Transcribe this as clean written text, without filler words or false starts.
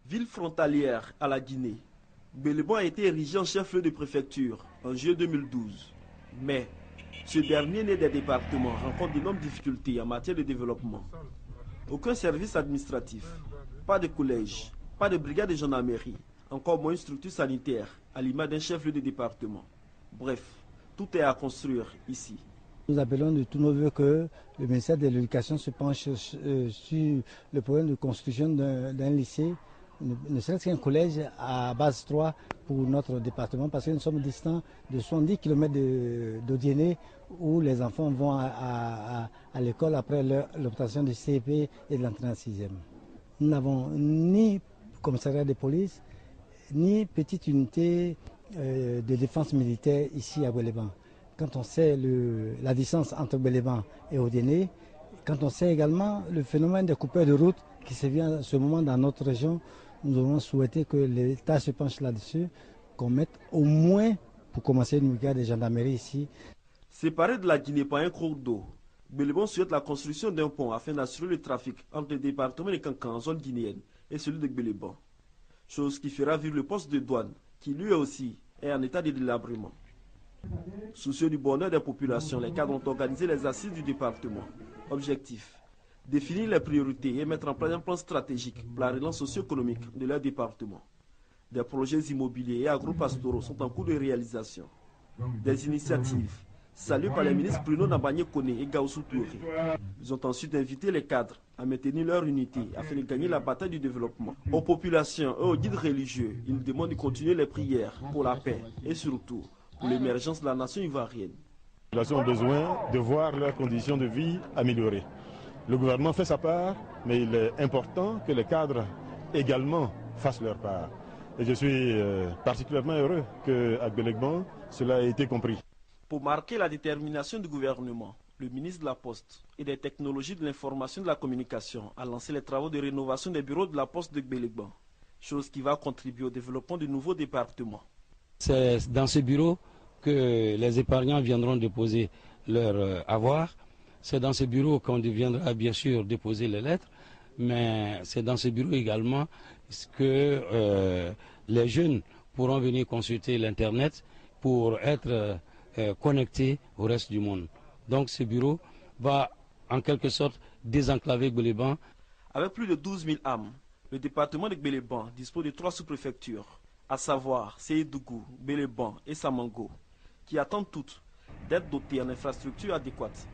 Ville frontalière à la Guinée, Gbéléban a été érigé en chef-lieu de préfecture en juillet 2012. Mais ce dernier né des départements rencontre d'énormes difficultés en matière de développement. Aucun service administratif, pas de collège, pas de brigade de gendarmerie, encore moins une structure sanitaire à l'image d'un chef-lieu de département. Bref, tout est à construire ici. Nous appelons de tous nos voeux que le ministère de l'Éducation se penche sur le problème de construction d'un lycée, ne serait-ce qu'un collège à base 3 pour notre département, parce que nous sommes distants de 70 km d'Odiéné, où les enfants vont à l'école après l'obtention du CP et de l'entrée en 6e. Nous n'avons ni commissariat de police, ni petite unité de défense militaire ici à Gbéléban. Quand on sait la distance entre Gbéléban et Odiéné, quand on sait également le phénomène des coupeurs de route qui se vient en ce moment dans notre région, nous aurons souhaité que l'État se penche là-dessus, qu'on mette au moins, pour commencer, une brigade de gendarmerie ici. Séparé de la Guinée par un cours d'eau, Gbéléban souhaite la construction d'un pont afin d'assurer le trafic entre le département de Kankan en zone guinéenne et celui de Gbéléban. Chose qui fera vivre le poste de douane, qui lui aussi est en état de délabrement. Soucieux du bonheur des populations, les cadres ont organisé les assises du département. Objectif: définir les priorités et mettre en place un plan stratégique pour la relance socio-économique de leur département. Des projets immobiliers et agro-pastoraux sont en cours de réalisation. Des initiatives saluées par les ministres Bruno Nabagné-Koné et Gaoussou Touré. Ils ont ensuite invité les cadres à maintenir leur unité afin de gagner la bataille du développement. Aux populations et aux guides religieux, ils demandent de continuer les prières pour la paix et surtout pour l'émergence de la nation ivoirienne. Les populations ont besoin de voir leurs conditions de vie améliorées. Le gouvernement fait sa part, mais il est important que les cadres également fassent leur part. Et je suis particulièrement heureux qu'à Gbéléban, cela ait été compris. Pour marquer la détermination du gouvernement, le ministre de la Poste et des technologies de l'information et de la communication a lancé les travaux de rénovation des bureaux de la Poste de Gbéléban, chose qui va contribuer au développement de nouveaux départements. C'est dans ce bureau que les épargnants viendront déposer leur avoir. C'est dans ce bureau qu'on viendra bien sûr déposer les lettres, mais c'est dans ce bureau également que les jeunes pourront venir consulter l'Internet pour être connectés au reste du monde. Donc ce bureau va en quelque sorte désenclaver Gbéléban. Avec plus de 12 000 âmes, le département de Gbéléban dispose de 3 sous-préfectures, à savoir Séidougou, Gbéléban et Samango, qui attendent toutes d'être dotées en infrastructures adéquates.